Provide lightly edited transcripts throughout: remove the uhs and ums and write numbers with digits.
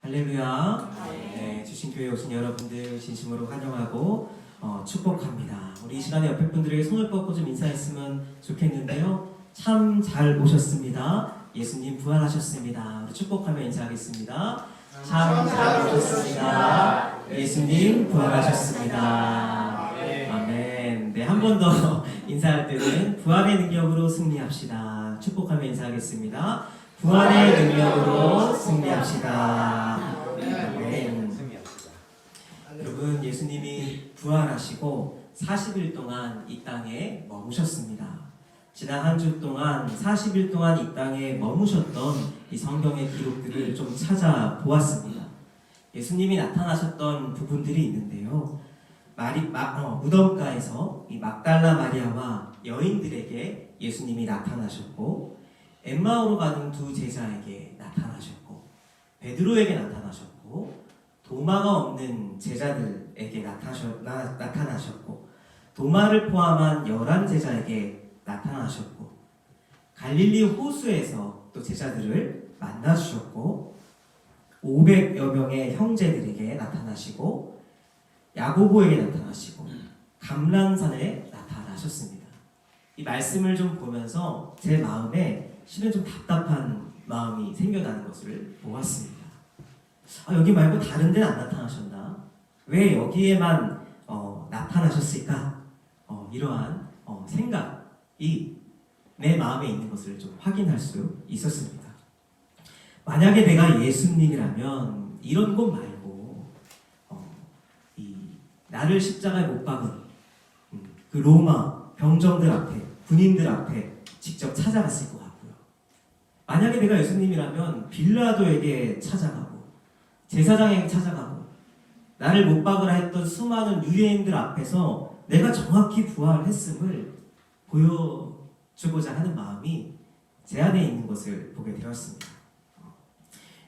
할렐루야. 네, 주신교회 오신 여러분들 진심으로 환영하고 축복합니다. 우리 이 시간에 옆에 분들에게 손을 뻗고 좀 인사했으면 좋겠는데요. 참 잘 오셨습니다. 예수님 부활하셨습니다. 우리 축복하며 인사하겠습니다. 참 잘 오셨습니다. 예수님 부활하셨습니다. 아멘. 네, 한 번 더 인사할 때는 부활의 능력으로 승리합시다. 축복하며 인사하겠습니다. 부활의 능력으로 승리합시다. 아멘. 여러분, 예수님이 부활하시고 40일 동안 이 땅에 머무셨습니다. 지난 한 주 동안 40일 동안 이 땅에 머무셨던 이 성경의 기록들을 좀 찾아보았습니다. 예수님이 나타나셨던 부분들이 있는데요. 무덤가에서 이 막달라 마리아와 여인들에게 예수님이 나타나셨고, 엠마오로 가는 두 제자에게 나타나셨고, 베드로에게 나타나셨고, 도마가 없는 제자들에게 나타나셨고, 도마를 포함한 11제자에게 나타나셨고, 갈릴리 호수에서 또 제자들을 만나주셨고, 500여 명의 형제들에게 나타나시고, 야고보에게 나타나시고, 감람산에 나타나셨습니다. 이 말씀을 좀 보면서 제 마음에 실은 좀 답답한 마음이 생겨나는 것을 보았습니다. 여기 말고 다른 데는 안 나타나셨나? 왜 여기에만 나타나셨을까? 이러한 생각이 내 마음에 있는 것을 좀 확인할 수 있었습니다. 만약에 내가 예수님이라면 이런 곳 말고 나를 십자가에 못 박은 그 로마 병정들 앞에, 군인들 앞에 직접 찾아갔을 것 같고요. 만약에 내가 예수님이라면 빌라도에게 찾아가고, 제사장에게 찾아가고, 나를 못 박으라 했던 수많은 유대인들 앞에서 내가 정확히 부활했음을 보여주고자 하는 마음이 제 안에 있는 것을 보게 되었습니다.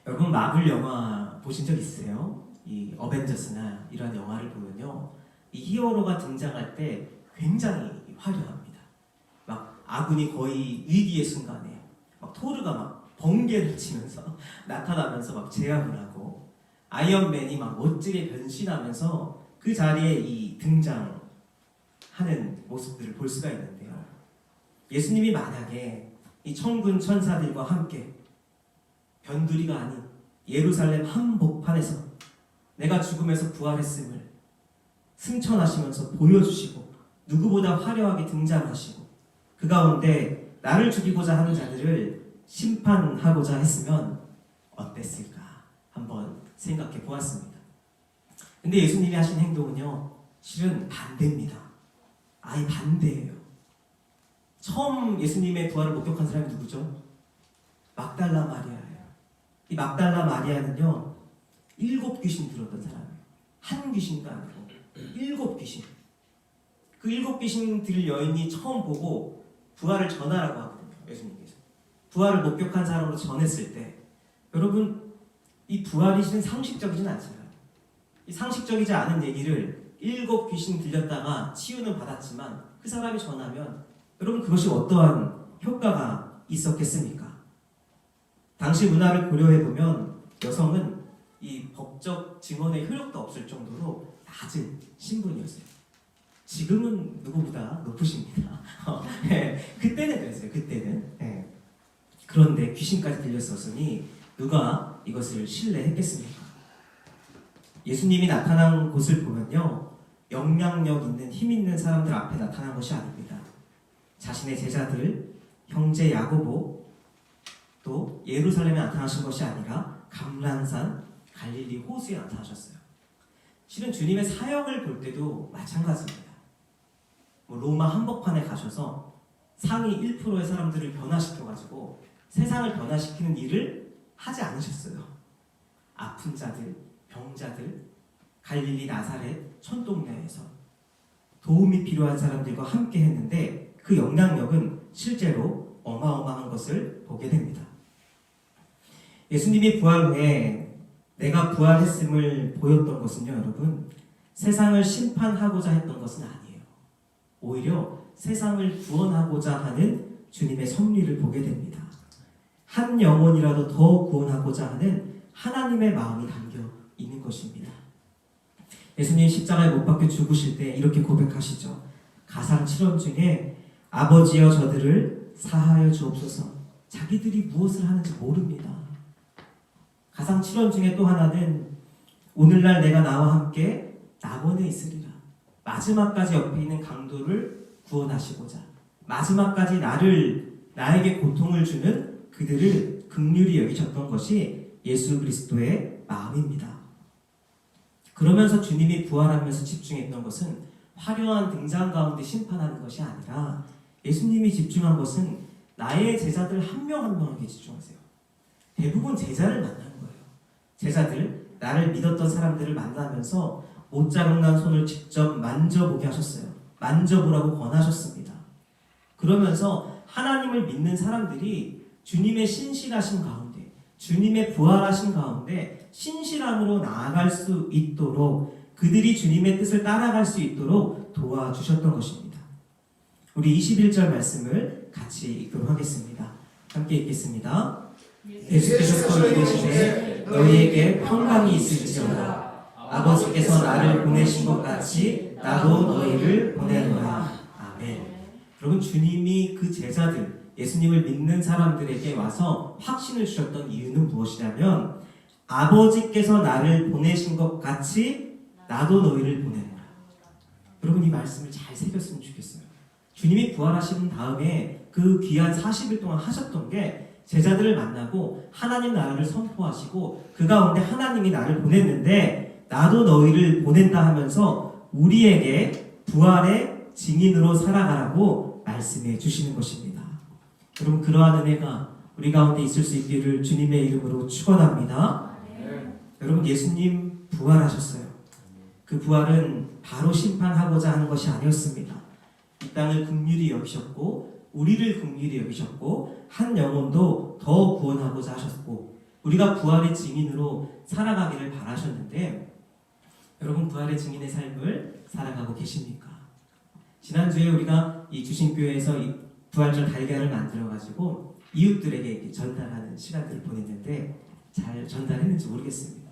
여러분, 마블 영화 보신 적 있으세요? 이 어벤져스나 이런 영화를 보면요, 이 히어로가 등장할 때 굉장히 화려합니다. 막 아군이 거의 위기의 순간에 막 토르가 막 번개를 치면서 나타나면서 막 제압을 하고, 아이언맨이 막 멋지게 변신하면서 그 자리에 이 등장하는 모습들을 볼 수가 있는데요. 예수님이 만약에 이 천군 천사들과 함께 변두리가 아닌 예루살렘 한복판에서 내가 죽음에서 부활했음을 승천하시면서 보여주시고, 누구보다 화려하게 등장하시고, 그 가운데 나를 죽이고자 하는 자들을 심판하고자 했으면 어땠을까 한번 생각해 보았습니다. 근데 예수님이 하신 행동은요, 실은 반대입니다. 아예 반대예요. 처음 예수님의 부활을 목격한 사람이 누구죠? 막달라 마리아예요. 이 막달라 마리아는요, 7 귀신 들었던 사람이에요. 한 귀신도 아니고 7 귀신. 그 7 귀신 들 여인이 처음 보고 부활을 전하라고 하거든요. 예수님께서 부활을 목격한 사람으로 전했을 때, 여러분, 이 부활이 실은 상식적이진 않잖아요. 이 상식적이지 않은 얘기를 7 귀신 들렸다가 치유는 받았지만 그 사람이 전하면 여러분, 그것이 어떠한 효과가 있었겠습니까? 당시 문화를 고려해보면 여성은 이 법적 증언의 효력도 없을 정도로 낮은 신분이었어요. 지금은 누구보다 높으십니다. 네, 그때는 그랬어요. 그때는. 네. 그런데 귀신까지 들렸었으니 누가 이것을 신뢰했겠습니까? 예수님이 나타난 곳을 보면요, 영향력 있는 힘 있는 사람들 앞에 나타난 것이 아닙니다. 자신의 제자들, 형제 야고보, 또 예루살렘에 나타나신 것이 아니라 감람산, 갈릴리 호수에 나타나셨어요. 실은 주님의 사역을 볼 때도 마찬가지입니다. 로마 한복판에 가셔서 상위 1%의 사람들을 변화시켜가지고 세상을 변화시키는 일을 하지 않으셨어요. 아픈 자들, 병자들, 갈릴리 나사렛 촌동네에서 도움이 필요한 사람들과 함께 했는데, 그 영향력은 실제로 어마어마한 것을 보게 됩니다. 예수님이 부활 후에 내가 부활했음을 보였던 것은요, 여러분, 세상을 심판하고자 했던 것은 아니에요. 오히려 세상을 구원하고자 하는 주님의 섭리를 보게 됩니다. 한 영혼이라도 더 구원하고자 하는 하나님의 마음이 담겨 있는 것입니다. 예수님 십자가에 못 박혀 죽으실 때 이렇게 고백하시죠. 가상 7원 중에 아버지여 저들을 사하여 주옵소서. 자기들이 무엇을 하는지 모릅니다. 가상 7원 중에 또 하나는 오늘날 내가 나와 함께 낙원에 있으리라. 마지막까지 옆에 있는 강도를 구원하시고자 마지막까지 나에게 고통을 주는 그들을 긍휼히 여기셨던 것이 예수 그리스도의 마음입니다. 그러면서 주님이 부활하면서 집중했던 것은 화려한 등장 가운데 심판하는 것이 아니라 예수님이 집중한 것은 나의 제자들 한 명 한 명에게 집중하세요. 대부분 제자를 만난 거예요. 제자들, 나를 믿었던 사람들을 만나면서 못자국난 손을 직접 만져보게 하셨어요. 만져보라고 권하셨습니다. 그러면서 하나님을 믿는 사람들이 주님의 신실하신 가운데, 주님의 부활하신 가운데 신실함으로 나아갈 수 있도록 그들이 주님의 뜻을 따라갈 수 있도록 도와주셨던 것입니다. 우리 21절 말씀을 같이 읽도록 하겠습니다. 함께 읽겠습니다. 예수께서 이르시되 너희에게 평강이 있을지어다. 아버지께서 나를 보내신 것 같이 나도 너희를 보내노라. 아멘. 여러분, 주님이 그 제자들, 예수님을 믿는 사람들에게 와서 확신을 주셨던 이유는 무엇이냐면 아버지께서 나를 보내신 것 같이 나도 너희를 보내노라. 여러분, 이 말씀을 잘 새겼으면 좋겠어요. 주님이 부활하신 다음에 그 귀한 40일 동안 하셨던 게 제자들을 만나고 하나님 나라를 선포하시고 그 가운데 하나님이 나를 보냈는데 나도 너희를 보낸다 하면서 우리에게 부활의 증인으로 살아가라고 말씀해 주시는 것입니다. 여러분, 그러한 은혜가 우리 가운데 있을 수 있기를 주님의 이름으로 축원합니다. 여러분, 예수님 부활하셨어요. 그 부활은 바로 심판하고자 하는 것이 아니었습니다. 이 땅을 긍휼히 여기셨고 우리를 긍휼히 여기셨고 한 영혼도 더 구원하고자 하셨고 우리가 부활의 증인으로 살아가기를 바라셨는데 여러분, 부활의 증인의 삶을 살아가고 계십니까? 지난주에 우리가 이 주신교회에서 이 부활절 달걀을 만들어가지고 이웃들에게 이렇게 전달하는 시간들을 보냈는데 잘 전달했는지 모르겠습니다.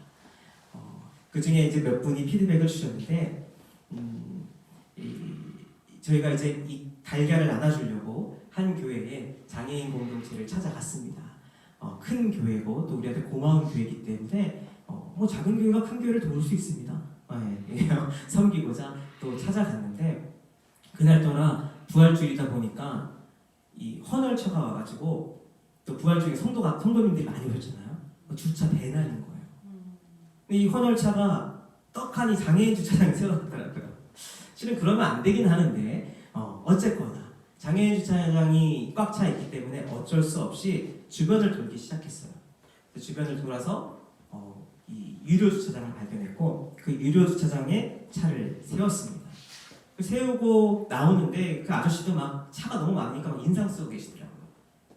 그 중에 이제 몇 분이 피드백을 주셨는데 저희가 이제 이 달걀을 나눠주려고 한 교회에 장애인 공동체를 찾아갔습니다. 큰 교회고 또 우리한테 고마운 교회이기 때문에 뭐 작은 교회가 큰 교회를 도울 수 있습니다. 섬기고자 또 찾아갔는데 그날따라 부활주일이다 보니까 이 헌혈차가 와가지고 또 부활주일에 성도님들이 많이 오셨잖아요. 주차 대난인 거예요. 근데 이 헌혈차가 떡하니 장애인 주차장에 세워놨더라고요. 실은 그러면 안 되긴 하는데 어쨌거나 장애인 주차장이 꽉 차 있기 때문에 어쩔 수 없이 주변을 돌기 시작했어요. 주변을 돌아서 이 유료 주차장을 발견했고 그 유료 주차장에 차를 세웠습니다. 세우고 나오는데 그 아저씨도 막 차가 너무 많으니까 막 인상 쓰고 계시더라고요.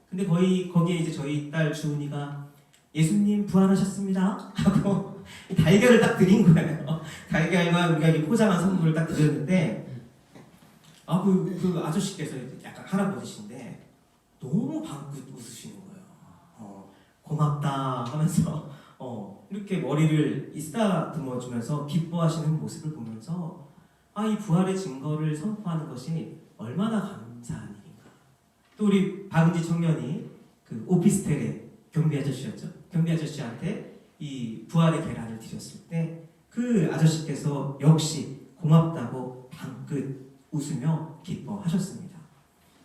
근데 거기에 이제 저희 딸 주은이가 예수님 부활하셨습니다 하고 달걀을 딱 드린 거예요. 달걀과 우리가 이 포장한 선물을 딱 드렸는데 그 아저씨께서 약간 할아버지신데 너무 방긋 웃으시는 거예요. 고맙다 하면서 이렇게 머리를 쓰다듬어 주면서 기뻐하시는 모습을 보면서 이 부활의 증거를 선포하는 것이 얼마나 감사한 일인가. 또 우리 박은지 청년이 그 오피스텔의 경비 아저씨였죠. 경비 아저씨한테 이 부활의 계란을 드렸을 때 그 아저씨께서 역시 고맙다고 방긋 웃으며 기뻐하셨습니다.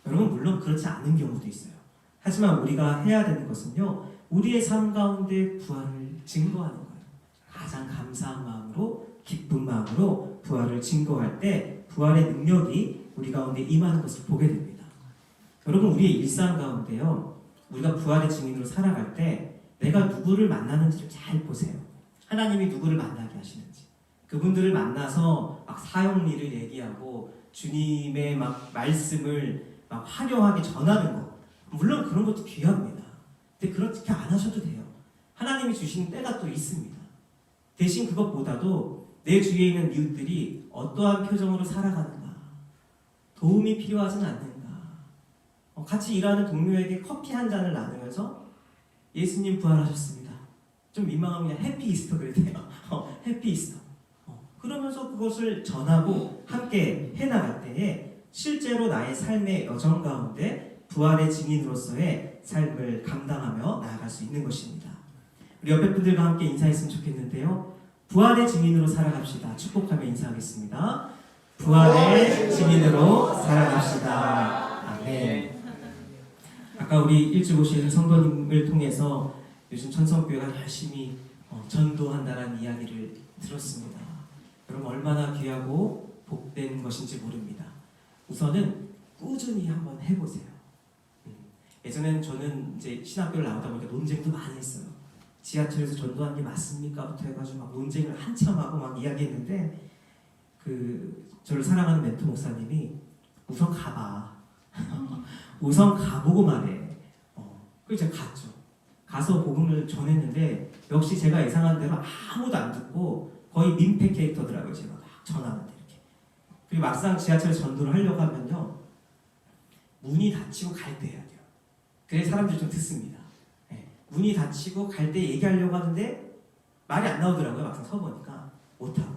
여러분, 물론 그렇지 않은 경우도 있어요. 하지만 우리가 해야 되는 것은요, 우리의 삶 가운데 부활을 증거하는 거예요. 가장 감사한 마음으로, 기쁜 마음으로 부활을 증거할 때 부활의 능력이 우리 가운데 임하는 것을 보게 됩니다. 여러분, 우리의 일상 가운데요, 우리가 부활의 증인으로 살아갈 때 내가 누구를 만나는지를 잘 보세요. 하나님이 누구를 만나게 하시는지. 그분들을 만나서 막 사형리를 얘기하고 주님의 막 말씀을 막 화려하게 전하는 것. 물론 그런 것도 귀합니다. 근데 그렇게 안 하셔도 돼요. 하나님이 주시는 때가 또 있습니다. 대신 그것보다도 내 주위에 있는 이웃들이 어떠한 표정으로 살아가는가, 도움이 필요하진 않는가, 같이 일하는 동료에게 커피 한 잔을 나누면서 예수님 부활하셨습니다. 좀 민망하면 그냥 해피 이스터 그래도 돼요. 해피 이스터. 그러면서 그것을 전하고 함께 해나갈 때에 실제로 나의 삶의 여정 가운데 부활의 증인으로서의 삶을 감당하며 나아갈 수 있는 것입니다. 우리 옆에 분들과 함께 인사했으면 좋겠는데요. 부활의 증인으로 살아갑시다. 축복하며 인사하겠습니다. 부활의 증인으로 살아갑시다. 아멘. 아까 우리 일찍 오신 성도님을 통해서 요즘 천성교회가 열심히 전도한다는 이야기를 들었습니다. 여러분 얼마나 귀하고 복된 것인지 모릅니다. 우선은 꾸준히 한번 해보세요. 예전엔 저는 이제 신학교를 나오다 보니까 논쟁도 많이 했어요. 지하철에서 전도한 게 맞습니까? 부터 해가지고 막 논쟁을 한참 하고 막 이야기했는데 저를 사랑하는 멘토 목사님이 우선 가봐. 우선 가보고 말해. 그래서 제가 갔죠. 가서 복음을 전했는데 역시 제가 예상한 대로 아무도 안 듣고 거의 민폐 캐릭터더라고요. 제가 막 전하는데 이렇게. 그리고 막상 지하철에서 전도를 하려고 하면요. 문이 닫히고 갈 때 해야 돼요. 그래서 사람들이 좀 듣습니다. 네. 문이 닫히고 갈 때 얘기하려고 하는데 말이 안 나오더라고요. 막상 서보니까 못하고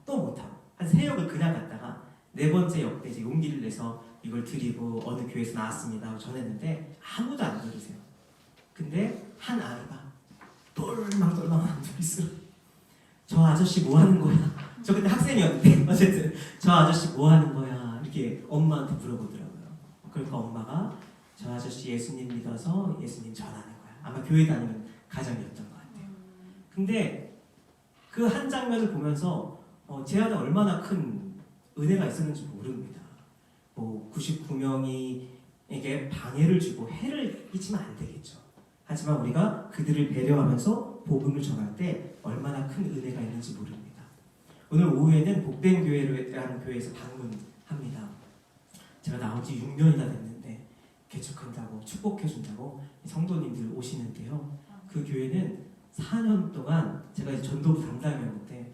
또 못하고 한 3역을 그냥 갔다가 4번째 역 때 이제 용기를 내서 이걸 드리고 어느 교회에서 나왔습니다 하고 전했는데 아무도 안 들으세요. 근데 한 아이가 똘망똘망한 소리로 저 아저씨 뭐 하는 거야? 저 그때 학생이었는데 어쨌든 저 아저씨 뭐 하는 거야? 이렇게 엄마한테 물어보더라고요. 그러니까 엄마가 저 아저씨 예수님 믿어서 예수님 전하는 거야. 아마 교회 다니는 가정이었던 것 같아요. 근데 그 한 장면을 보면서 제 안에 얼마나 큰 은혜가 있었는지 모릅니다. 99명이에게 방해를 주고 해를 끼치면 안 되겠죠. 하지만 우리가 그들을 배려하면서 복음을 전할 때 얼마나 큰 은혜가 있는지 모릅니다. 오늘 오후에는 복된 교회라는 교회에서 방문합니다. 제가 나온 지 6년이나 됐는데 개척한다고 축복해준다고 성도님들 오시는데요. 그 교회는 4년 동안 제가 이제 전도부 담당이었는데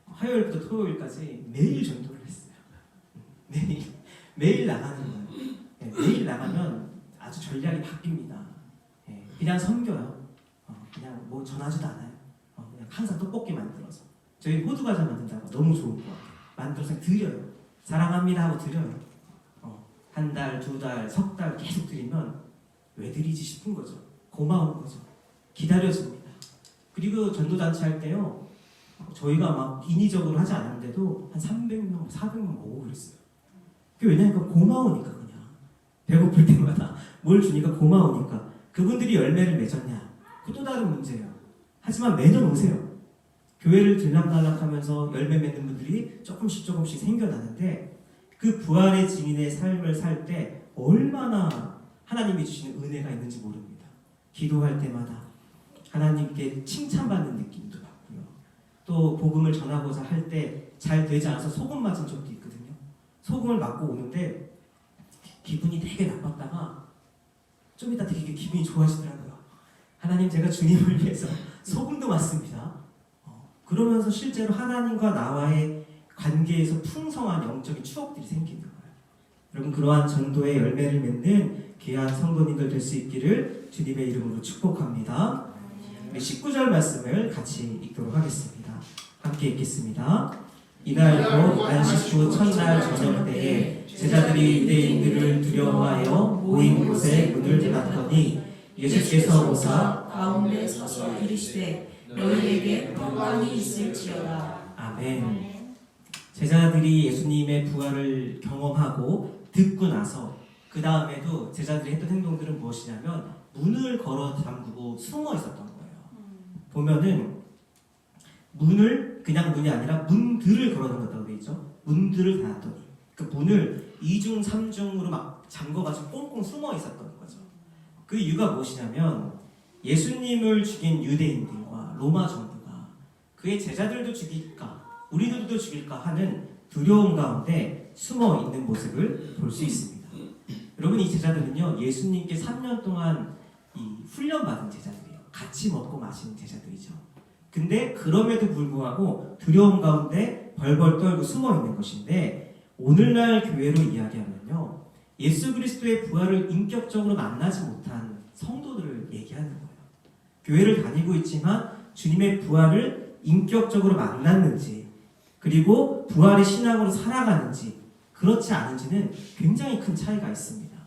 화요일부터 토요일까지 매일 전도를 했어요. 매일 나가는 거예요. 네, 매일 나가면 아주 전략이 바뀝니다. 네, 그냥 섬겨요. 그냥 뭐 전하지도 않아요. 그냥 항상 떡볶이 만들어서 저희 호두과자 만든다고 너무 좋은 거 만들어서 드려요. 사랑합니다 하고 드려요. 한 달, 2달, 석 달 계속 드리면 왜 드리지 싶은 거죠. 고마운 거죠. 기다려줍니다. 그리고 전도잔치 할 때요. 저희가 막 인위적으로 하지 않았는데도 한 300명, 400명 오고 그랬어요. 그게 왜냐니까 고마우니까 그냥. 배고플 때마다 뭘 주니까 고마우니까. 그분들이 열매를 맺었냐? 그 또 다른 문제예요. 하지만 매년 오세요. 교회를 들락날락하면서 열매 맺는 분들이 조금씩 생겨나는데 그 부활의 증인의 삶을 살 때 얼마나 하나님이 주시는 은혜가 있는지 모릅니다. 기도할 때마다 하나님께 칭찬받는 느낌도 받고요. 또 복음을 전하고자 할 때 잘 되지 않아서 소금 맞은 적도 있거든요. 소금을 맞고 오는데 기분이 되게 나빴다가 좀 이따 되게 기분이 좋아지더라고요. 하나님 제가 주님을 위해서 소금도 맞습니다. 그러면서 실제로 하나님과 나와의 관계에서 풍성한 영적인 추억들이 생기는 거예요. 여러분 그러한 전도의 열매를 맺는 귀한 성도님들 될 수 있기를 주님의 이름으로 축복합니다. 19절 말씀을 같이 읽도록 하겠습니다. 함께 읽겠습니다. 이날도 안식 후 첫날 저녁 때에 제자들이 유대인들을 두려워하여 모인 곳에 문을 닫았더니 예수께서 오사 가운데 서서 이르시되 너희에게 평강이 있을지어다. 아멘. 제자들이 예수님의 부활을 경험하고 듣고 나서 그 다음에도 제자들이 했던 행동들은 무엇이냐면 문을 걸어 잠그고 숨어 있었던 거예요. 보면은 문을 그냥 문이 아니라 문들을 걸어놓았다고 되어 있죠. 문들을 닫았더니 그 문을 2중 3중으로 막 잠궈가지고 꽁꽁 숨어 있었던 거죠. 그 이유가 무엇이냐면 예수님을 죽인 유대인들과 로마 정부가 그의 제자들도 죽일까 우리들도 죽일까 하는 두려움 가운데 숨어 있는 모습을 볼 수 있습니다. 여러분 이 제자들은요 예수님께 3년 동안 이 훈련받은 제자들이에요. 같이 먹고 마시는 제자들이죠. 근데 그럼에도 불구하고 두려움 가운데 벌벌 떨고 숨어 있는 것인데 오늘날 교회로 이야기하면요 예수 그리스도의 부활을 인격적으로 만나지 못한 성도들을 얘기하는 거예요. 교회를 다니고 있지만 주님의 부활을 인격적으로 만났는지, 그리고 부활의 신앙으로 살아가는지 그렇지 않은지는 굉장히 큰 차이가 있습니다.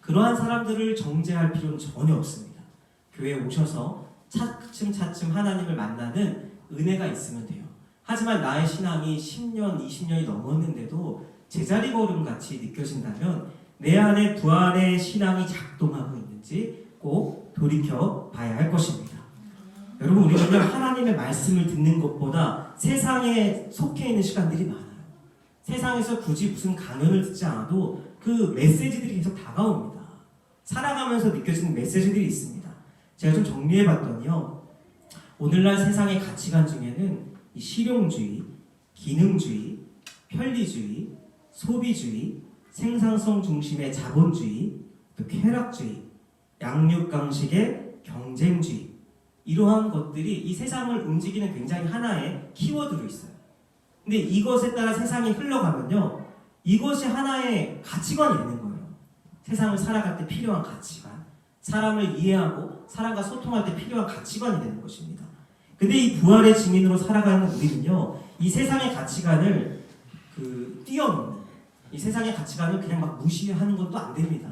그러한 사람들을 정죄할 필요는 전혀 없습니다. 교회에 오셔서 차츰차츰 하나님을 만나는 은혜가 있으면 돼요. 하지만 나의 신앙이 10년, 20년이 넘었는데도 제자리 걸음같이 느껴진다면 내 안에 부활의 신앙이 작동하고 있는지 꼭 돌이켜 봐야 할 것입니다. 여러분, 우리는 하나님의 말씀을 듣는 것보다 세상에 속해 있는 시간들이 많아요. 세상에서 굳이 무슨 강연을 듣지 않아도 그 메시지들이 계속 다가옵니다. 살아가면서 느껴지는 메시지들이 있습니다. 제가 좀 정리해봤더니요, 오늘날 세상의 가치관 중에는 이 실용주의, 기능주의, 편리주의, 소비주의, 생산성 중심의 자본주의, 또 쾌락주의, 양육강식의 경쟁주의, 이러한 것들이 이 세상을 움직이는 굉장히 하나의 키워드로 있어요. 근데 이것에 따라 세상이 흘러가면요, 이것이 하나의 가치관이 되는 거예요. 세상을 살아갈 때 필요한 가치관, 사람을 이해하고 사람과 소통할 때 필요한 가치관이 되는 것입니다. 근데 이 부활의 증인으로 살아가는 우리는요, 이 세상의 가치관을 뛰어넘는, 이 세상의 가치관을 그냥 막 무시하는 것도 안 됩니다.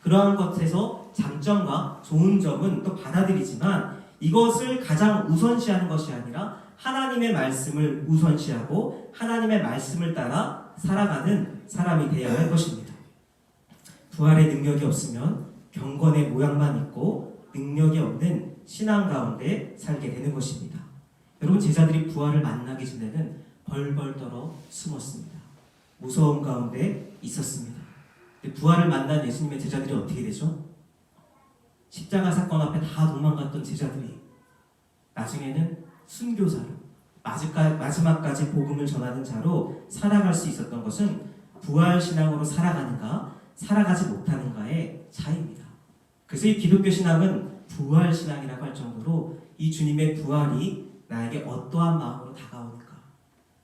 그러한 것에서 장점과 좋은 점은 또 받아들이지만 이것을 가장 우선시하는 것이 아니라 하나님의 말씀을 우선시하고 하나님의 말씀을 따라 살아가는 사람이 되어야 할 것입니다. 부활의 능력이 없으면 경건의 모양만 있고 능력이 없는 신앙 가운데 살게 되는 것입니다. 여러분, 제자들이 부활을 만나기 전에는 벌벌 떨어 숨었습니다. 무서움 가운데 있었습니다. 부활을 만난 예수님의 제자들이 어떻게 되죠? 십자가 사건 앞에 다 도망갔던 제자들이 나중에는 순교사로, 마지막까지 복음을 전하는 자로 살아갈 수 있었던 것은 부활 신앙으로 살아가는가 살아가지 못하는가의 차이입니다. 그래서 이 기독교 신앙은 부활 신앙이라고 할 정도로 이 주님의 부활이 나에게 어떠한 마음으로 다가오는가,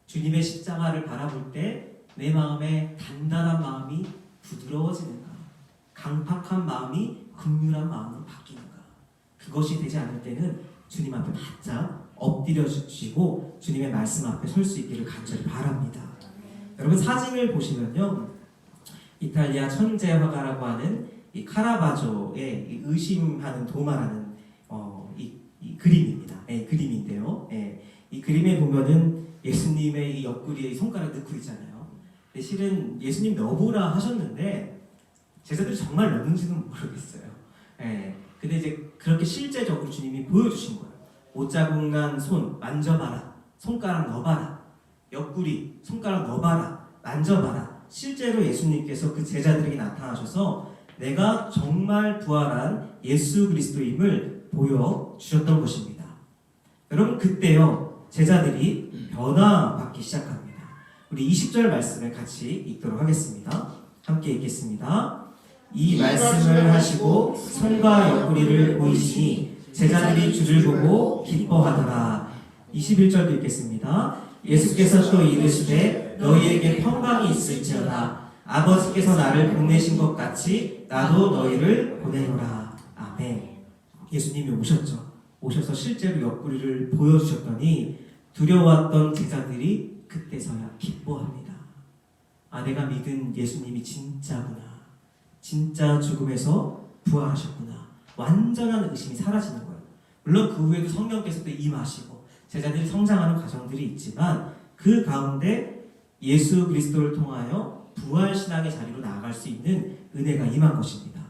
주님의 십자가를 바라볼 때 내 마음에 단단한 마음이 부드러워지는가, 강팍한 마음이 긍휼한 마음으로 바뀌는가, 그것이 되지 않을 때는 주님 앞에 바짝 엎드려 주시고 주님의 말씀 앞에 설 수 있기를 간절히 바랍니다. 여러분, 사진을 보시면요, 이탈리아 천재 화가라고 하는 이 카라바조의 이 의심하는 도마라는 이 그림입니다. 그림인데요. 이 그림에 보면은 예수님의 이 옆구리에 손가락 넣고 있잖아요. 근데 실은 예수님 넣어보라 하셨는데 제자들이 정말 넣는지는 모르겠어요. 근데 이제 그렇게 실제적으로 주님이 보여주신 거예요. 옷자국 난 손 만져봐라, 손가락 넣어봐라, 옆구리 손가락 넣어봐라, 만져봐라. 실제로 예수님께서 그 제자들에게 나타나셔서 내가 정말 부활한 예수 그리스도임을 보여주셨던 것입니다. 여러분, 그때요, 제자들이 변화받기 시작합니다. 우리 20절 말씀을 같이 읽도록 하겠습니다. 함께 읽겠습니다. 이 말씀을 하시고 손과 옆구리를 보이시니 제자들이 주를 보고 기뻐하더라. 21절도 읽겠습니다. 예수께서 또 이르시되 너희에게 평강이 있을지어다. 아버지께서 나를 보내신 것 같이 나도 너희를 보내노라. 아멘. 예수님이 오셨죠. 오셔서 실제로 옆구리를 보여주셨더니 두려워했던 제자들이 그때서야 기뻐합니다. 아, 내가 믿은 예수님이 진짜구나. 진짜 죽음에서 부활하셨구나. 완전한 의심이 사라지는 거예요. 물론 그 후에도 성령께서도 임하시고 제자들이 성장하는 과정들이 있지만 그 가운데 예수 그리스도를 통하여 부활신앙의 자리로 나아갈 수 있는 은혜가 임한 것입니다.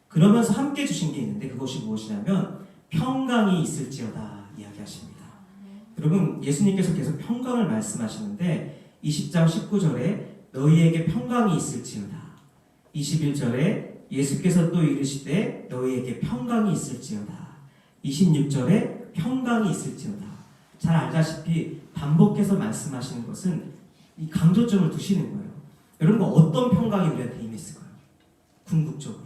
그러면서 함께 주신 게 있는데 그것이 무엇이냐면 평강이 있을지어다 이야기하십니다. 여러분, 예수님께서 계속 평강을 말씀하시는데 20장 19절에 너희에게 평강이 있을지어다, 21절에 예수께서 또 이르시되 너희에게 평강이 있을지어다, 26절에 평강이 있을지어다. 잘 알다시피 반복해서 말씀하시는 것은 이 강조점을 두시는 거예요. 여러분, 어떤 평강이 우리한테 임했을까요? 궁극적으로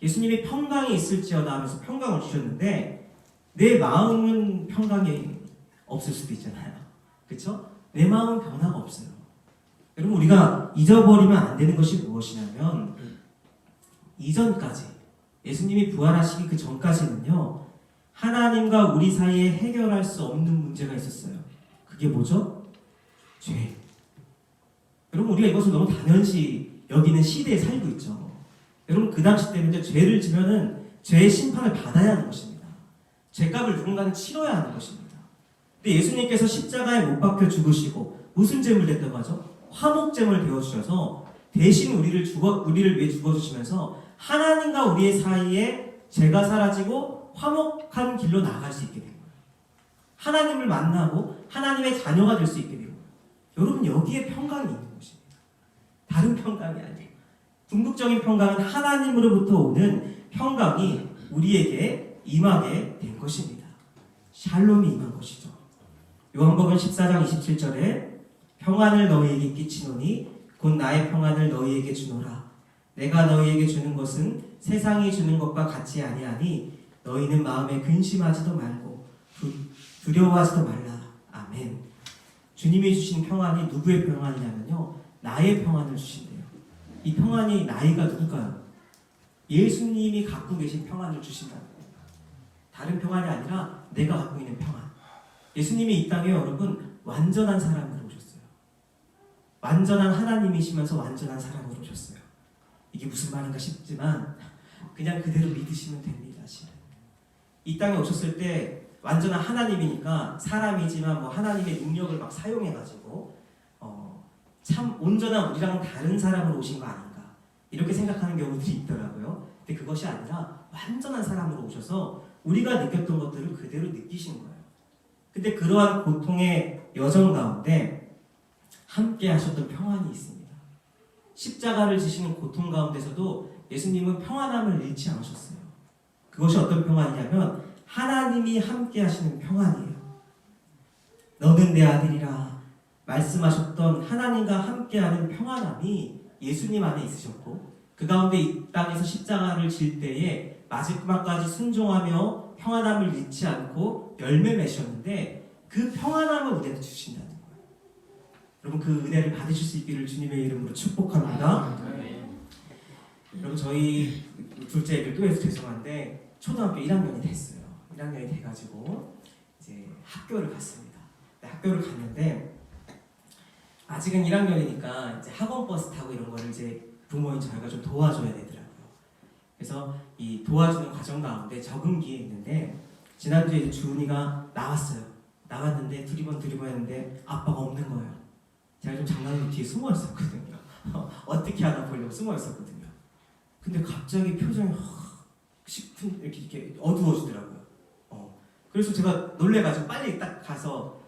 예수님이 평강이 있을지어다 하면서 평강을 주셨는데 내 마음은 평강이 없을 수도 있잖아요. 그렇죠? 내 마음은 변화가 없어요. 여러분, 우리가 잊어버리면 안 되는 것이 무엇이냐면 이전까지 예수님이 부활하시기 그 전까지는요, 하나님과 우리 사이에 해결할 수 없는 문제가 있었어요. 그게 뭐죠? 죄. 여러분, 우리가 이것을 너무 당연시 여기는 시대에 살고 있죠. 여러분, 그 당시 때는 이제 죄를 지면은 죄의 심판을 받아야 하는 것입니다. 죄값을 누군가는 치러야 하는 것입니다. 근데 예수님께서 십자가에 못 박혀 죽으시고 무슨 제물 됐다고 하죠? 화목제물 되어주셔서 대신 우리를 위해 죽어주시면서 하나님과 우리의 사이에 죄가 사라지고 화목한 길로 나아갈 수 있게 된 거예요. 하나님을 만나고 하나님의 자녀가 될 수 있게 된 거예요. 여러분, 여기에 평강이 있는 것입니다. 다른 평강이 아니에요. 궁극적인 평강은 하나님으로부터 오는 평강이 우리에게 임하게 된 것입니다. 샬롬이 임한 것이죠. 요한복음 14장 27절에 평안을 너희에게 끼치노니 곧 나의 평안을 너희에게 주노라. 내가 너희에게 주는 것은 세상이 주는 것과 같이 아니하니 너희는 마음에 근심하지도 말고 두려워하지도 말라. 아멘. 주님이 주신 평안이 누구의 평안이냐면요, 나의 평안을 주신대요. 이 평안이 나이가 누굴까요? 예수님이 갖고 계신 평안을 주신다는 거예요. 다른 평안이 아니라 내가 갖고 있는 평안. 예수님이 이 땅에 여러분 완전한 사람으로 오셨어요. 완전한 하나님이시면서 완전한 사람으로 오셨어요. 이게 무슨 말인가 싶지만 그냥 그대로 믿으시면 됩니다. 이 땅에 오셨을 때 완전한 하나님이니까 사람이지만 뭐 하나님의 능력을 막 사용해가지고 참 온전한 우리랑 다른 사람으로 오신 거 아닌가 이렇게 생각하는 경우들이 있더라고요. 근데 그것이 아니라 완전한 사람으로 오셔서 우리가 느꼈던 것들을 그대로 느끼신 거예요. 근데 그러한 고통의 여정 가운데 함께 하셨던 평안이 있습니다. 십자가를 지시는 고통 가운데서도 예수님은 평안함을 잃지 않으셨어요. 그것이 어떤 평안이냐면 하나님이 함께 하시는 평안이에요. 너는 내 아들이라 말씀하셨던 하나님과 함께하는 평안함이 예수님 안에 있으셨고 그 가운데 이 땅에서 십자가를 질 때에 마지막까지 순종하며 평안함을 잃지 않고 열매 맺으셨는데 그 평안함을 우리한테 주신다는 거예요. 여러분, 그 은혜를 받으실 수 있기를 주님의 이름으로 축복합니다. 여러분, 저희 둘째 애들 또 해서 죄송한데 초등학교 1학년이 됐어요. 1학년이 돼가지고 이제 학교를 갔습니다. 학교를 갔는데 아직은 1학년이니까 이제 학원 버스 타고 이런 거를 이제 부모인 저희가 좀 도와줘야 되더라고요. 그래서 이 도와주는 과정 가운데 적응기에 있는데 지난주에 이제 주은이가 나왔어요. 나왔는데 두리번 했는데 아빠가 없는 거예요. 제가 좀 장난으로 뒤에 숨어 있었거든요. 어떻게 하나 보려고 숨어 있었거든요. 근데 갑자기 표정이 이렇게 어두워지더라고요. 그래서 제가 놀래가지고 빨리 딱 가서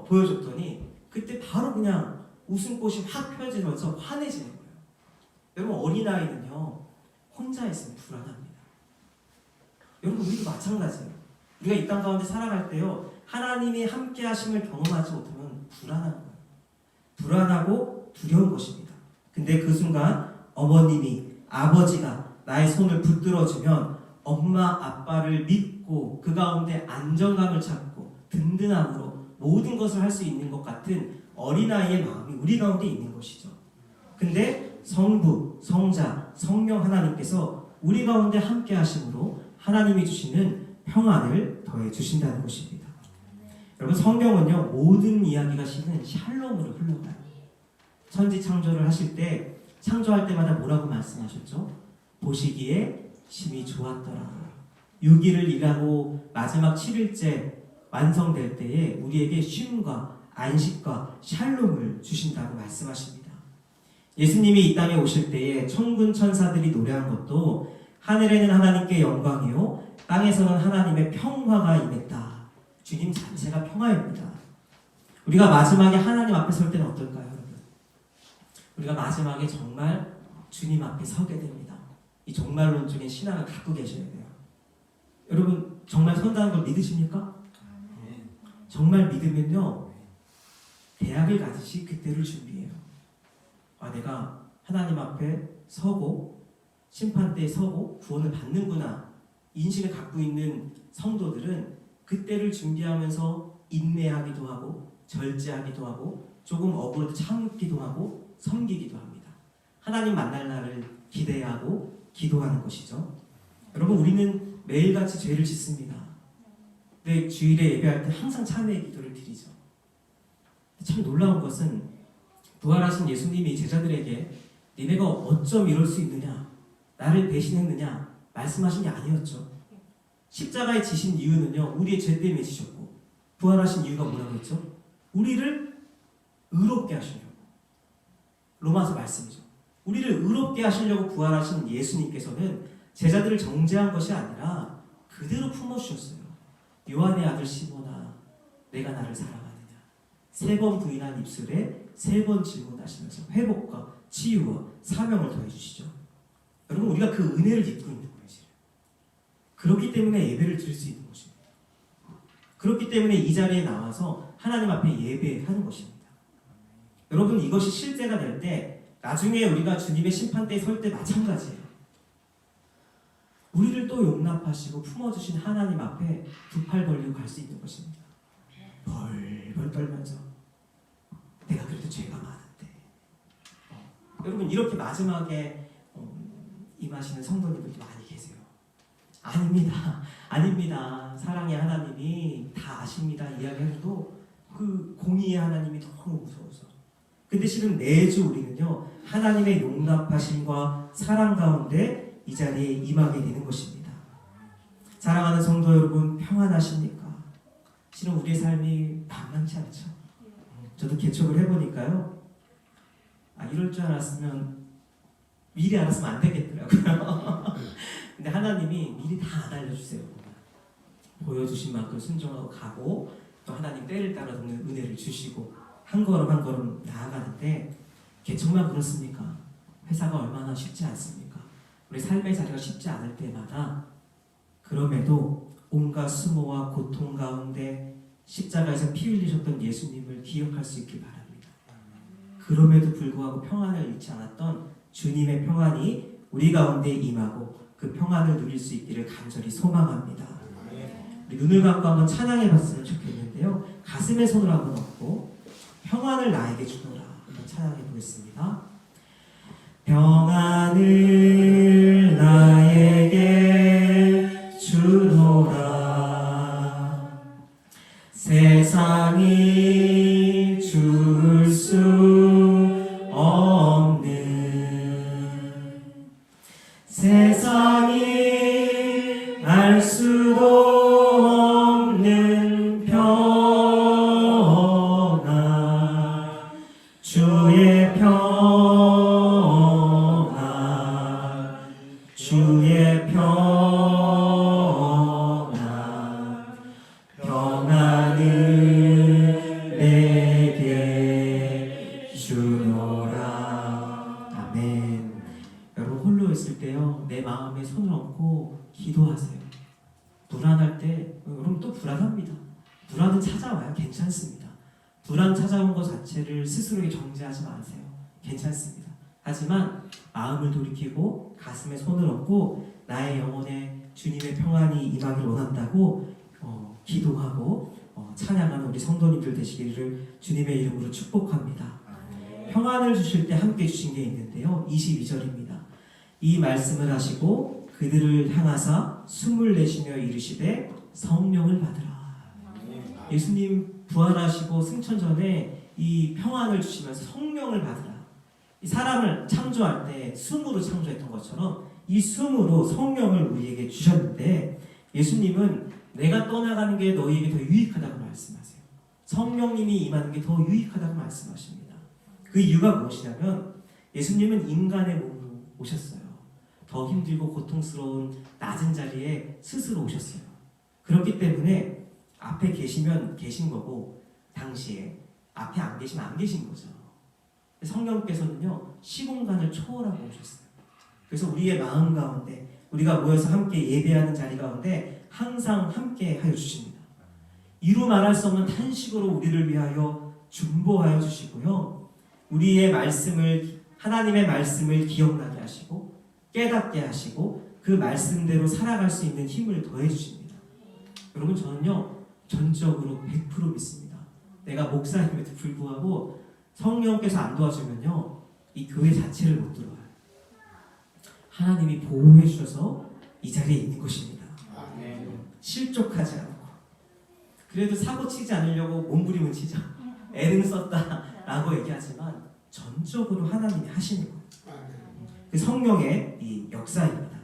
보여줬더니 그때 바로 그냥 웃음꽃이 확 펴지면서 환해지는 거예요. 여러분, 어린아이는요 혼자 있으면 불안합니다. 여러분, 우리도 마찬가지예요. 우리가 이 땅 가운데 살아갈 때요 하나님이 함께 하심을 경험하지 못하면 불안한 거예요. 불안하고 두려운 것입니다. 근데 그 순간 어머님이 아버지가 나의 손을 붙들어주면 엄마 아빠를 믿고 그 가운데 안정감을 찾고 든든함으로 모든 것을 할 수 있는 것 같은 어린아이의 마음이 우리 가운데 있는 것이죠. 근데 성부, 성자, 성령 하나님께서 우리 가운데 함께 하심으로 하나님이 주시는 평안을 더해 주신다는 것입니다. 여러분, 성경은요 모든 이야기가 실은 샬롬으로 흘러가요. 천지 창조를 하실 때 창조할 때마다 뭐라고 말씀하셨죠? 보시기에 심히 좋았더라. 6일을 일하고 마지막 7일째 완성될 때에 우리에게 쉼과 안식과 샬롬을 주신다고 말씀하십니다. 예수님이 이 땅에 오실 때에 천군 천사들이 노래한 것도 하늘에는 하나님께 영광이요 땅에서는 하나님의 평화가 임했다. 주님 자체가 평화입니다. 우리가 마지막에 하나님 앞에 설 때는 어떨까요, 여러분? 우리가 마지막에 정말 주님 앞에 서게 됩니다. 이 종말론적인 신앙을 갖고 계셔야 돼요. 여러분, 정말 선다는 걸 믿으십니까? 정말 믿으면요 대학을 가듯이 그때를 준비해요. 내가 하나님 앞에 서고 심판대에 서고 구원을 받는구나 인식을 갖고 있는 성도들은 그때를 준비하면서 인내하기도 하고 절제하기도 하고 조금 억울해도 참기도 하고 섬기기도 합니다. 하나님 만날 날을 기대하고 기도하는 것이죠. 여러분, 우리는 매일같이 죄를 짓습니다. 근데 주일에 예배할 때 항상 찬양의 기도를 드리죠. 참 놀라운 것은 부활하신 예수님이 제자들에게 니네가 어쩜 이럴 수 있느냐, 나를 배신했느냐 말씀하신 게 아니었죠. 십자가에 지신 이유는요, 우리의 죄 때문에 지셨고, 부활하신 이유가 뭐라고 했죠? 우리를 의롭게 하시려고. 로마서 말씀이죠. 우리를 의롭게 하시려고 부활하신 예수님께서는 제자들을 정죄한 것이 아니라 그대로 품어주셨어요. 요한의 아들 시몬아, 내가 나를 사랑하느냐. 3번 부인한 입술에 3번 질문하시면서 회복과 치유와 사명을 더해주시죠. 여러분, 우리가 그 은혜를 입고 있는 거예요. 그렇기 때문에 예배를 드릴 수 있는 것입니다. 그렇기 때문에 이 자리에 나와서 하나님 앞에 예배하는 것입니다. 여러분, 이것이 실제가 될 때 나중에 우리가 주님의 심판대에 설 때 마찬가지예요. 우리를 또 용납하시고 품어주신 하나님 앞에 두 팔 벌리고 갈 수 있는 것입니다. 벌벌 떨면서 내가 그래도 죄가 많은데. 여러분, 이렇게 마지막에 임하시는 성도님들도 많이 계세요. 아닙니다. 아닙니다. 사랑의 하나님이 다 아십니다. 이야기해도 그 공의의 하나님이 너무 무서워서. 근데 실은 매주 우리는요, 하나님의 용납하심과 사랑 가운데 이 자리에 임하게 되는 것입니다. 사랑하는 성도 여러분, 평안하십니까? 실은 우리의 삶이 만만치 않죠. 저도 개척을 해보니까요, 이럴 줄 알았으면 미리 알았으면 안 되겠더라고요. 근데 하나님이 미리 다 안 알려주세요. 보여주신 만큼 순종하고 가고, 또 하나님 때를 따라 돕는 은혜를 주시고 한 걸음 한 걸음 나아가는데, 개척만 그렇습니까? 회사가 얼마나 쉽지 않습니까? 우리 삶의 자리가 쉽지 않을 때마다 그럼에도 온갖 수모와 고통 가운데 십자가에서 피 흘리셨던 예수님을 기억할 수 있길 바랍니다. 그럼에도 불구하고 평안을 잃지 않았던 주님의 평안이 우리 가운데 임하고 그 평안을 누릴 수 있기를 간절히 소망합니다. 우리 눈을 감고 한번 찬양해 봤으면 좋겠는데요, 가슴에 손을 한번 얹고 평안을 나에게 주노라 한번 찬양해 보겠습니다. 평안을 나에게 주노라. 세상이 줄 수 없는, 세상이 알 수도 없는 평안, 주의 평안, 주의 평안, 평안을 내게 주노라. 아멘. 여러분, 홀로 있을 때요, 내 마음에 손을 얹고 기도하세요. 불안할 때, 여러분 또 불안합니다. 불안은 찾아와요. 괜찮습니다. 불안 찾아온 것 자체를 스스로에게 정죄하지 마세요. 괜찮습니다. 하지만 마음을 돌이키고 가슴에 손을 얹고 나의 영혼에 주님의 평안이 임하기를 원한다고 기도하고 찬양하는 우리 성도님들 되시기를 주님의 이름으로 축복합니다. 평안을 주실 때 함께 주신 게 있는데요, 22절입니다. 이 말씀을 하시고 그들을 향하사 숨을 내쉬며 이르시되 성령을 받으라. 예수님 부활하시고 승천 전에 이 평안을 주시면서 성령을 받으라. 이 사람을 창조할 때 숨으로 창조했던 것처럼 이 숨으로 성령을 우리에게 주셨는데, 예수님은 내가 떠나가는 게 너희에게 더 유익하다고 말씀하세요. 성령님이 임하는 게 더 유익하다고 말씀하십니다. 그 이유가 무엇이냐면 예수님은 인간의 몸으로 오셨어요. 더 힘들고 고통스러운 낮은 자리에 스스로 오셨어요. 그렇기 때문에 앞에 계시면 계신 거고, 당시에 앞에 안 계시면 안 계신 거죠. 성령께서는요, 시공간을 초월하고 오셨어요. 그래서 우리의 마음 가운데, 우리가 모여서 함께 예배하는 자리 가운데 항상 함께 하여 주십니다. 이루 말할 수 없는 탄식으로 우리를 위하여 중보하여 주시고요, 우리의 말씀을, 하나님의 말씀을 기억나게 하시고 깨닫게 하시고 그 말씀대로 살아갈 수 있는 힘을 더해 주십니다. 여러분, 저는요 전적으로 100% 믿습니다. 내가 목사님에도 불구하고 성령께서 안 도와주면요 이 교회 자체를 못 들어와요. 하나님이 보호해 주셔서 이 자리에 있는 것입니다. 실족하지 않고 그래도 사고 치지 않으려고 몸부림은 치죠. 애는 썼다라고 얘기하지만 전적으로 하나님이 하시는 거예요. 그 성령의 이 역사입니다.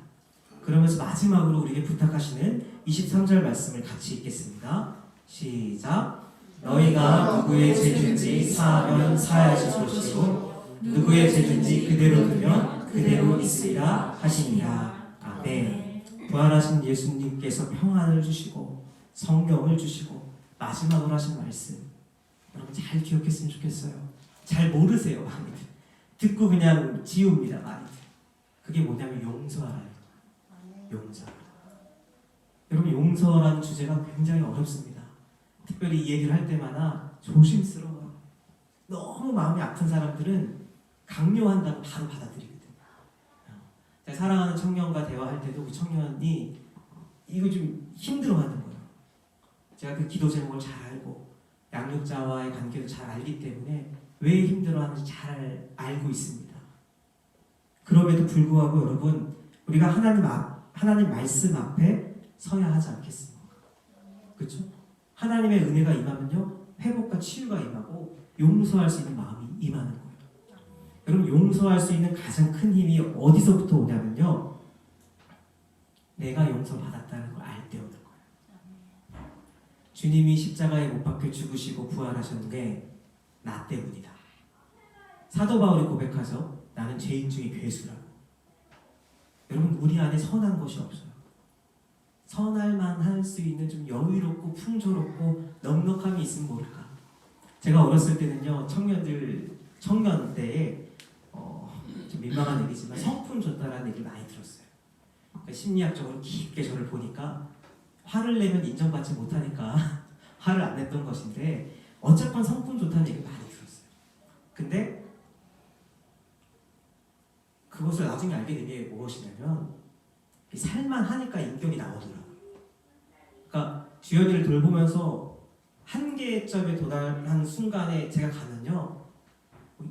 그러면서 마지막으로 우리에게 부탁하시는 23절 말씀을 같이 읽겠습니다. 시작. 너희가 누구의 죄든지 사하면 사하실 것이고 누구의 죄든지 그대로 두면 그대로 있으리라 하시니라. 아멘. 부활하신 예수님께서 평안을 주시고 성령을 주시고 마지막으로 하신 말씀 여러분 잘 기억했으면 좋겠어요. 잘 모르세요. 많이들 듣고 그냥 지웁니다. 많이들. 그게 뭐냐면 용서하라. 용서. 여러분 용서라는 주제가 굉장히 어렵습니다. 특별히 이 얘기를 할 때마다 조심스러워요. 너무 마음이 아픈 사람들은 강요한다고 바로 받아들이거든요. 제가 사랑하는 청년과 대화할 때도 그 청년이 이거 좀 힘들어하는 거예요. 제가 그 기도 제목을 잘 알고 양육자와의 관계도 잘 알기 때문에 왜 힘들어하는지 잘 알고 있습니다. 그럼에도 불구하고 여러분 우리가 하나님 말씀 앞에 서야 하지 않겠습니까? 그렇죠? 하나님의 은혜가 임하면요 회복과 치유가 임하고 용서할 수 있는 마음이 임하는 거예요. 여러분 용서할 수 있는 가장 큰 힘이 어디서부터 오냐면요 내가 용서받았다는 걸 알 때 오는 거예요. 주님이 십자가에 못 박혀 죽으시고 부활하셨는 게 나 때문이다. 사도 바울이 고백하죠. 나는 죄인 중에 괴수라고. 여러분 우리 안에 선한 것이 없어요. 선할만 할 수 있는 좀 여유롭고 풍조롭고 넉넉함이 있으면 모를까. 제가 어렸을 때는요 청년 때에 좀 민망한 얘기지만 성품 좋다라는 얘기를 많이 들었어요. 그러니까 심리학적으로 깊게 저를 보니까 화를 내면 인정받지 못하니까 화를 안 냈던 것인데 어쨌건 성품 좋다는 얘기를 많이 들었어요. 근데 그것을 나중에 알게 된 게 무엇이냐면 살만하니까 인격이 나오더라고요. 그러니까 주연이를 돌보면서 한계점에 도달한 순간에 제가 가면요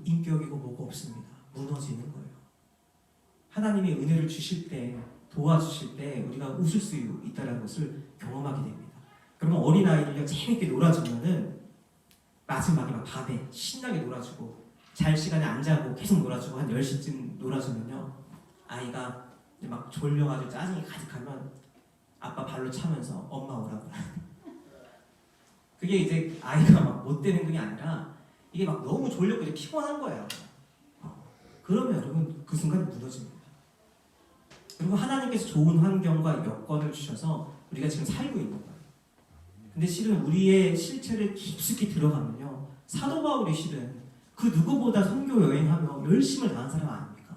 인격이고 뭐가 없습니다. 무너지는 거예요. 하나님의 은혜를 주실 때 도와주실 때 우리가 웃을 수 있다는 것을 경험하게 됩니다. 그러면 어린아이들과 재밌게 놀아주면은 마지막에 막 밤에 신나게 놀아주고 잘 시간에 안 자고 계속 놀아주고 한 10시쯤 놀아주면요 아이가 이제 막 졸려가지고 짜증이 가득하면 아빠 발로 차면서 엄마 오라고 그게 이제 아이가 막 못 되는 게 아니라 이게 막 너무 졸렸고 이제 피곤한 거예요. 그러면 여러분 그 순간 무너집니다. 그리고 하나님께서 좋은 환경과 여건을 주셔서 우리가 지금 살고 있는 거예요. 근데 실은 우리의 실체를 깊숙이 들어가면요 사도 바울이 실은 그 누구보다 선교 여행하며 열심을 다한 사람 아닙니까?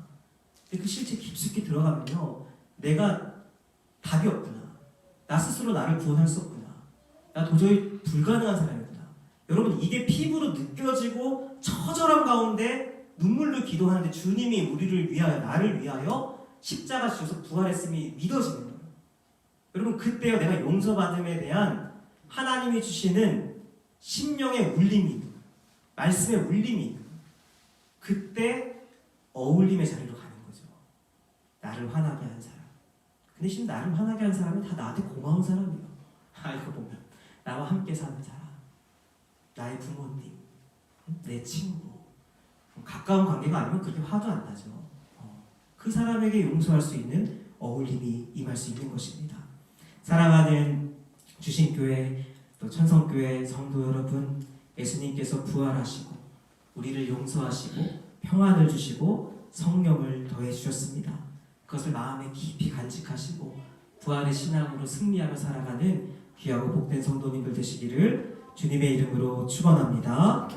근데 그 실체 깊숙이 들어가면요 내가 답이 없구나. 나 스스로 나를 구원할 수 없구나. 나 도저히 불가능한 사람이구나. 여러분 이게 피부로 느껴지고 처절한 가운데 눈물로 기도하는데 주님이 우리를 위하여 나를 위하여 십자가 지셔서 부활했음이 믿어지는 거예요. 여러분 그때요 내가 용서받음에 대한 하나님이 주시는 심령의 울림이 있는 거예요. 말씀의 울림이 있는 거예요. 그때 어울림의 자리로 가는 거죠. 나를 화나게 한 사람. 근데 지금 나를 화나게 한 사람은 다 나한테 고마운 사람이에요. 알고 보면 나와 함께 사는 사람, 나의 부모님, 내 친구, 가까운 관계가 아니면 그렇게 화도 안 나죠. 그 사람에게 용서할 수 있는 어울림이 임할 수 있는 것입니다. 사랑하는 주신교회 또 천성교회 성도 여러분, 예수님께서 부활하시고 우리를 용서하시고 평안을 주시고 성령을 더해 주셨습니다. 그것을 마음에 깊이 간직하시고 부활의 신앙으로 승리하며 살아가는 귀하고 복된 성도님들 되시기를 주님의 이름으로 축원합니다.